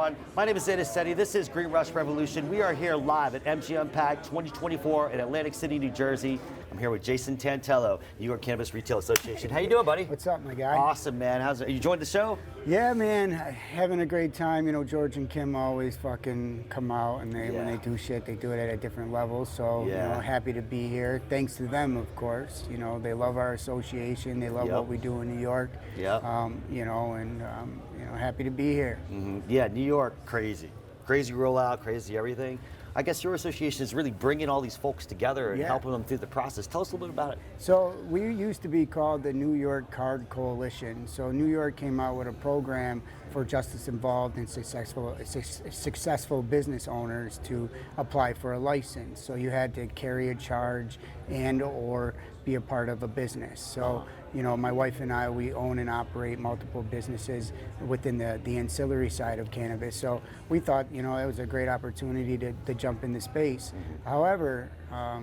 everyone? My name is Zeta Ceti. This is Green Rush Revolution. We are here live at MJUnpacked 2024 in Atlantic City, New Jersey. I'm here with Jason Tantalo, York Cannabis Retail Association. How you doing, buddy? What's up, my guy? Awesome, man. How's it? You enjoying the show? Yeah, man. Having a great time. You know, George and Kim always fucking come out, and when they do shit, they do it at a different level. So, you know, happy to be here. Thanks to them, of course. You know, they love our association. They love what we do in New York. You know, and you know, happy to be here. Yeah, New York, crazy rollout, crazy everything. I guess your association is really bringing all these folks together and helping them through the process. Tell us a little bit about it. So we used to be called the New York CAURD Coalition. So New York came out with a program for justice involved and successful business owners to apply for a license. So you had to carry a charge and or be a part of a business. So you know, my wife and I, we own and operate multiple businesses within the ancillary side of cannabis. So we thought, you know, it was a great opportunity to jump into space. However,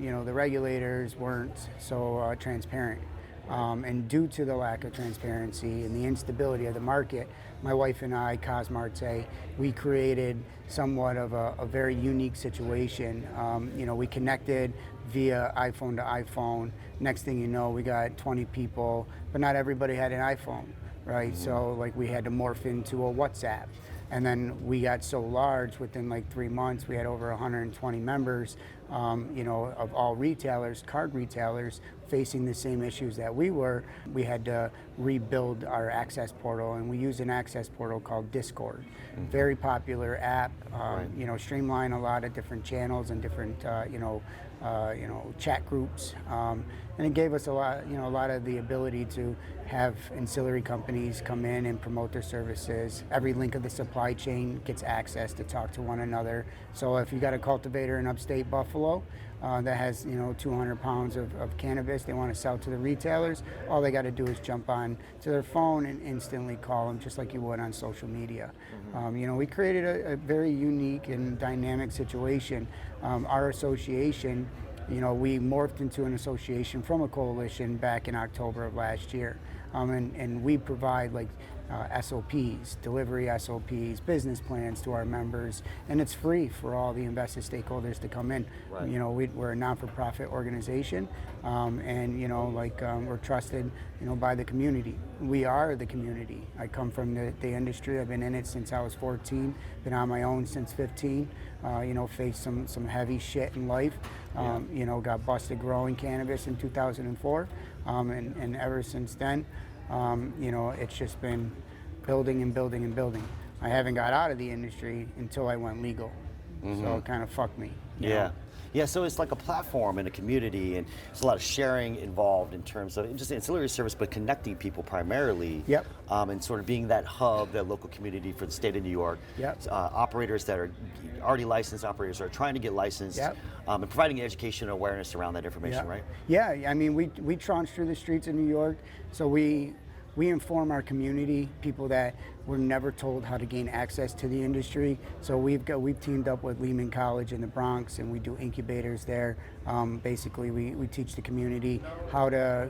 you know, the regulators weren't so transparent. And due to the lack of transparency and the instability of the market, my wife and I, Cosmarte, we created somewhat of a very unique situation. You know, we connected via iPhone to iPhone. Next thing you know, we got 20 people, but not everybody had an iPhone, right? So like we had to morph into a WhatsApp. And then we got so large within like 3 months, we had over 120 members, you know, of all retailers, card retailers, facing the same issues that we were. We had to rebuild our access portal, and we use an access portal called Discord. Very popular app, you know, streamline a lot of different channels and different, you know, chat groups, and it gave us a lot of the ability to have ancillary companies come in and promote their services. Every link of the supply chain gets access to talk to one another. So if you got a cultivator in upstate Buffalo that has, you know, 200 pounds of cannabis they want to sell to the retailers, all they got to do is jump on to their phone and instantly call them, just like you would on social media. You know, we created a very unique and dynamic situation. Our association, you know, we morphed into an association from a coalition back in October of last year. And we provide like SOPs, delivery SOPs, business plans to our members, and it's free for all the invested stakeholders to come in. You know, we're a non-for-profit organization, and you know, like we're trusted, you know, by the community. We are the community. I come from the industry. I've been in it since I was 14. Been on my own since 15. You know, faced some heavy shit in life. You know, got busted growing cannabis in 2004, and ever since then, you know, it's just been building and building and building. I haven't got out of the industry until I went legal, so it kind of fucked me. You know? Yeah, so it's like a platform and a community, and there's a lot of sharing involved in terms of just ancillary service, but connecting people primarily. And sort of being that hub, that local community for the state of New York. Operators that are already licensed, operators that are trying to get licensed, and providing education and awareness around that information, right? Yeah, I mean, we trudge through the streets of New York, so we inform our community, people that were never told how to gain access to the industry. So we've teamed up with Lehman College in the Bronx, and we do incubators there. Basically, we teach the community how to,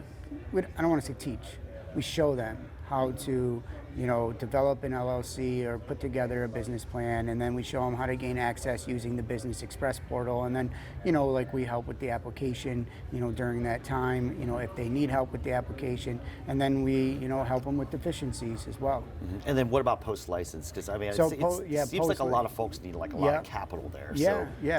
I don't want to say teach, we show them how to, you know, develop an LLC or put together a business plan, and then we show them how to gain access using the Business Express portal, and then, you know, like we help with the application, you know, during that time, you know, if they need help with the application, and then we, you know, help them with deficiencies as well. And then what about post-license? Because I mean, it seems like a lot of folks need like a lot of capital there.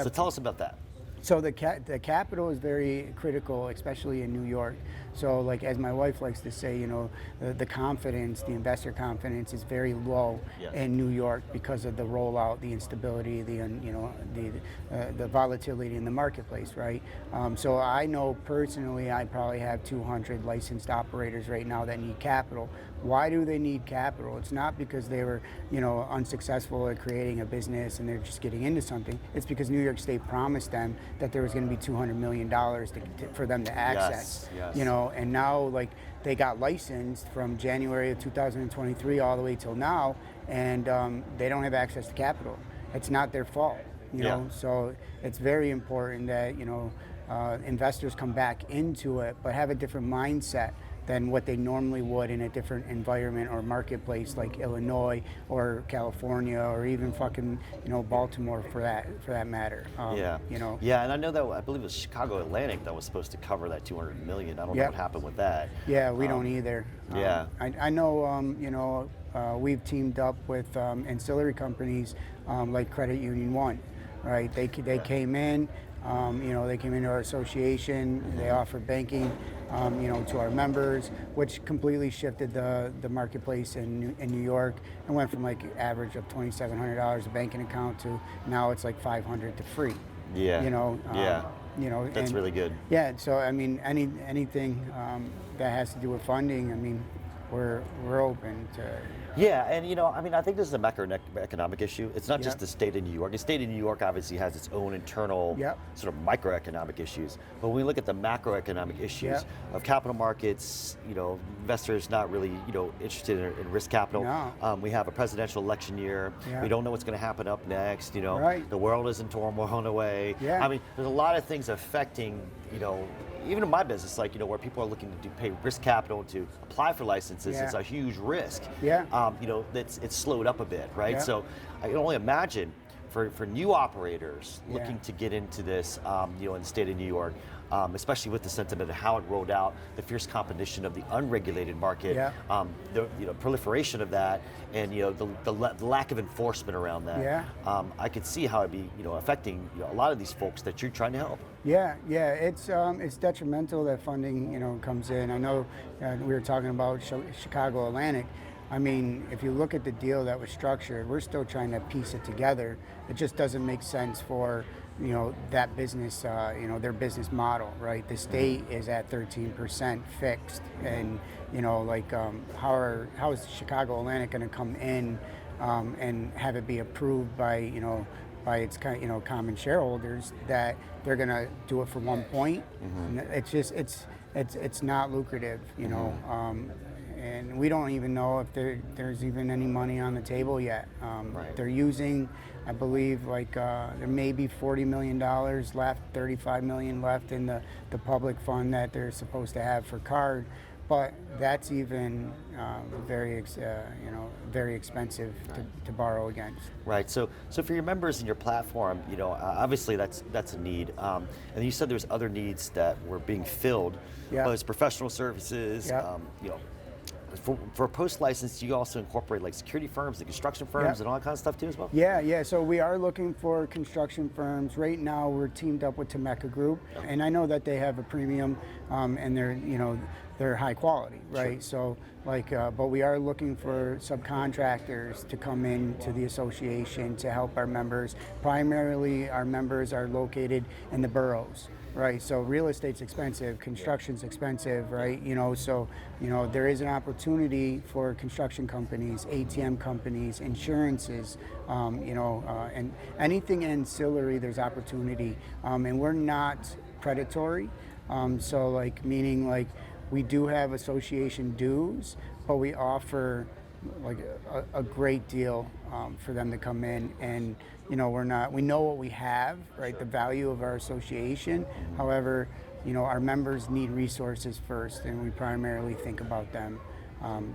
So tell us about that. So the capital is very critical, especially in New York. So like, as my wife likes to say, you know, the confidence, the investor confidence is very low in New York because of the rollout, the instability, the volatility in the marketplace, right? So I know personally, I probably have 200 licensed operators right now that need capital. Why do they need capital? It's not because they were, you know, unsuccessful at creating a business and they're just getting into something. It's because New York State promised them that there was going to be $200 million for them to access. You know, and now like they got licensed from January of 2023 all the way till now, and they don't have access to capital. It's not their fault, you know. So it's very important that, you know, investors come back into it, but have a different mindset than what they normally would in a different environment or marketplace like Illinois or California or even fucking, Baltimore for that matter. Yeah. Yeah, and I know that I believe it was Chicago Atlantic that was supposed to cover that $200 million. I don't know what happened with that. Yeah, we don't either. Yeah. I know, we've teamed up with ancillary companies like Credit Union One, right? They came in, they came into our association. They offered banking, to our members, which completely shifted the marketplace in New York, and went from like average of $2,700 a banking account to now it's like $500 to free. Yeah. That's really good. Yeah. So I mean, anything that has to do with funding, I mean, we're open to. Yeah, and I think this is a macroeconomic issue. It's not just the state of New York. The state of New York obviously has its own internal sort of microeconomic issues. But when we look at the macroeconomic issues of capital markets, investors not really, interested in risk capital. No. We have a presidential election year. We don't know what's going to happen up next. Right. The world is in turmoil in a way. Yeah. I mean, there's a lot of things affecting, even in my business, like, where people are looking to pay risk capital to apply for licenses, it's a huge risk. Yeah. It's slowed up a bit, right? Yeah. So I can only imagine for new operators looking to get into this, in the state of New York, especially with the sentiment of how it rolled out, the fierce competition of the unregulated market, the proliferation of that, and the lack of enforcement around that. Yeah. I could see how it'd be affecting a lot of these folks that you're trying to help. Yeah, it's detrimental that funding comes in. I know we were talking about Chicago Atlantic. I mean, if you look at the deal that was structured, we're still trying to piece it together. It just doesn't make sense for that business, their business model, right? The state is at 13% fixed, and how is Chicago Atlantic going to come in and have it be approved by by its common shareholders that they're going to do it for 1 point? It's just it's not lucrative, and we don't even know if there's even any money on the table yet. They're using, I believe, there may be $40 million left, $35 million left in the public fund that they're supposed to have for CAURD, but that's even very expensive to borrow against. Right. So for your members in your platform, obviously that's a need, and you said there's other needs that were being filled, whether it's professional services, For post-license, you also incorporate like security firms and construction firms and all that kind of stuff too as well? Yeah. So we are looking for construction firms. Right now we're teamed up with Temecula Group, and I know that they have a premium, and they're high quality, right? Sure. So but we are looking for subcontractors to come into the association to help our members. Primarily our members are located in the boroughs. Right, so real estate's expensive, construction's expensive, right? So there is an opportunity for construction companies, ATM companies, insurances, and anything ancillary. There's opportunity, and we're not predatory. Meaning we do have association dues, but we offer a great deal for them to come in, and we know what we have, right? The value of our association. However, our members need resources first, and we primarily think about them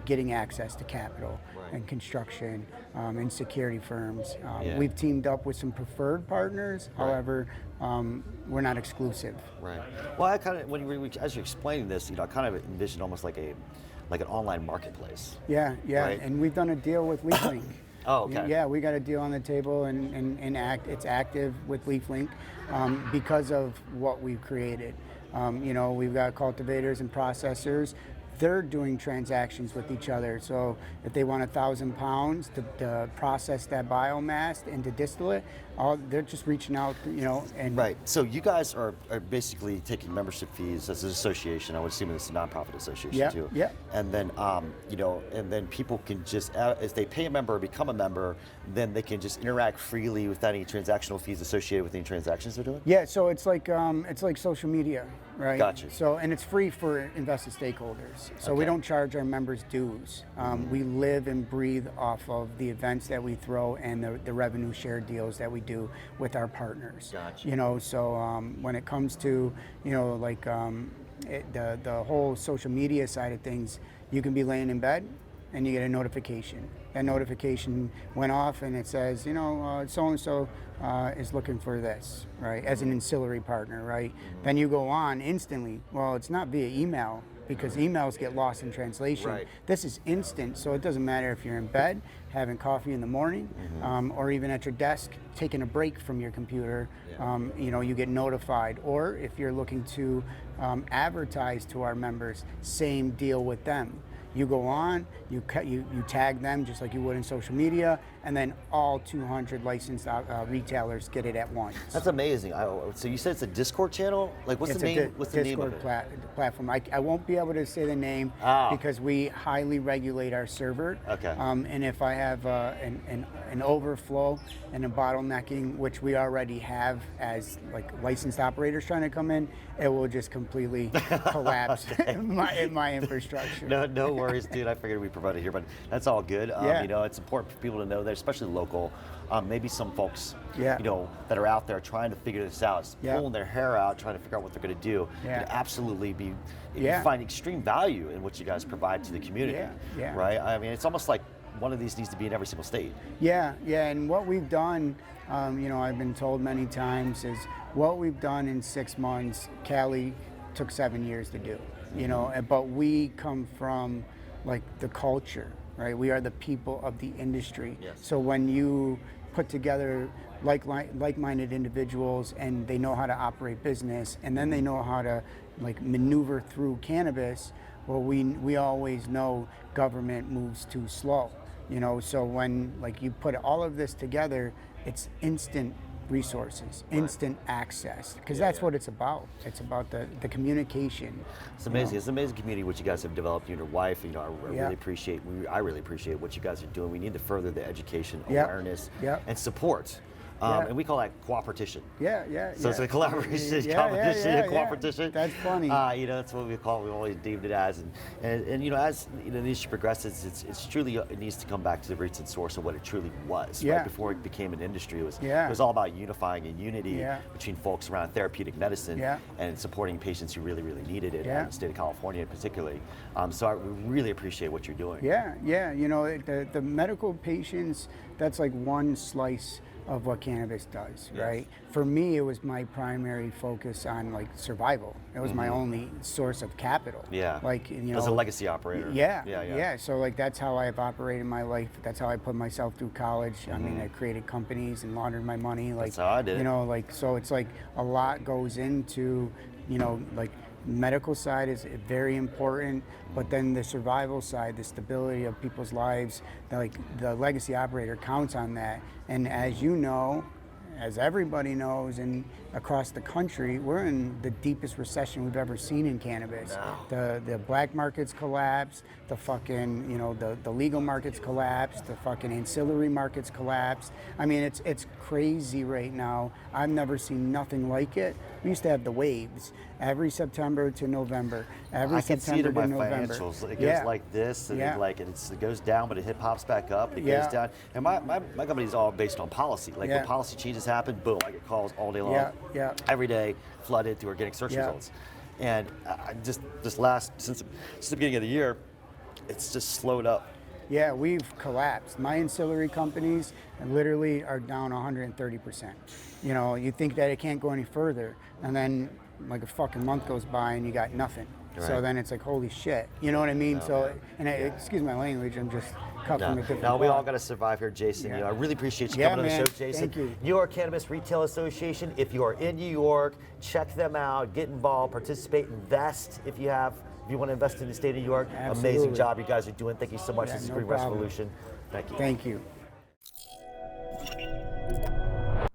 getting access to capital and construction and security firms. We've teamed up with some preferred partners. However, we're not exclusive. Right. Well, I kind of, as you're explaining this, I kind of envision almost like an online marketplace. Yeah, right? And we've done a deal with LeafLink. Oh, okay. Yeah, we got a deal on the table, and it's active with LeafLink because of what we've created. We've got cultivators and processors. They're doing transactions with each other. So if they want 1,000 pounds to process that biomass and to distill it, they're just reaching out, and right. So you guys are basically taking membership fees as an association. I would assume it's a nonprofit association too. Yeah. And then, and then people can just, as they pay a member or become a member, then they can just interact freely without any transactional fees associated with any transactions they're doing. Yeah. So it's like social media, right? Gotcha. So, and it's free for invested stakeholders. So we don't charge our members dues. We live and breathe off of the events that we throw and the revenue share deals that we do with our partners. Gotcha. So when it comes to the whole social media side of things, you can be laying in bed and you get a notification. That notification went off and it says, you know, so-and-so is looking for this, right, as an ancillary partner, right? Then you go on instantly. Well, it's not via email because emails get lost in translation. Right. This is instant, so it doesn't matter if you're in bed, having coffee in the morning, or even at your desk, taking a break from your computer, you know, you get notified. Or if you're looking to advertise to our members, same deal with them. You go on, you tag them just like you would in social media, and then all 200 licensed retailers get it at once. That's amazing. So you said it's a Discord channel? Like, what's the name? What's the name of it? Platform. I won't be able to say the name because we highly regulate our server. Okay. And if I have an overflow and a bottlenecking, which we already have as like licensed operators trying to come in, it will just completely collapse my infrastructure. No worries, dude. I figured we'd provide it here, but that's all good. You know, it's important for people to know that, especially local. Maybe some folks, you know, that are out there trying to figure this out, pulling their hair out, trying to figure out what they're going to do. Could absolutely be find extreme value in what you guys provide to the community. Right? I mean, it's almost like one of these needs to be in every single state. And what we've done, you know, I've been told many times, is what we've done in 6 months, Cali took 7 years to do. You know, but we come from like the culture, right? We are the people of the industry. So when you put together like-minded individuals and they know how to operate business and then they know how to like maneuver through cannabis, well, we always know government moves too slow, you know. So when like you put all of this together, it's instant resources, instant access, because that's what it's about. It's about the communication. It's amazing. You know? It's an amazing community what you guys have developed. You and your wife. You know, I really appreciate what you guys are doing. We need to further the education, awareness, and support. And we call that cooperation. So it's a collaboration, competition, and cooperation. That's funny. You know, that's what we always deemed it as. And you know, as you know, the industry progresses, it's truly, it needs to come back to the roots and source of what it truly was. Right before it became an industry, it was all about unifying and unity between folks around therapeutic medicine and supporting patients who really, really needed it in the state of California, particularly. So I really appreciate what you're doing. You know, the medical patients, that's like one slice of what cannabis does, right? For me, it was my primary focus on like survival. It was my only source of capital. Like, you know, as a legacy operator. So like that's how I've operated my life. That's how I put myself through college. I mean, I created companies and laundered my money. Like, that's how I did. You know, like, so it's like a lot goes into, you know, like medical side is very important, but then the survival side, the stability of people's lives, like the legacy operator counts on that. And as you know, as everybody knows, and across the country, we're in the deepest recession we've ever seen in cannabis. The black markets collapsed, the fucking, you know, the legal markets collapsed, the fucking ancillary markets collapsed. I mean, it's crazy right now. I've never seen nothing like it. We used to have the waves every September to November. I can see it in my financials. It goes like this, and it goes down, but it pops back up. It goes down. And my company is all based on policy. Like when policy changes happen, boom, I get calls all day long. Every day, flooded through organic search results. And just since the beginning of the year, it's just slowed up. Yeah, we've collapsed. My ancillary companies literally are down 130%. You know, you think that it can't go any further, and then like a fucking month goes by and you got nothing. So then it's like, holy shit. You know what I mean? Excuse my language, I'm just cut from a different No, we all got to survive here, Jayson. You know, I really appreciate you coming on the show, Jayson. Thank you. New York Cannabis Retail Association. If you are in New York, check them out, get involved, participate, invest if you want to invest in the state of New York. Absolutely. Amazing job you guys are doing. Thank you so much. This is Green problem. Revolution. Thank you. Thank you.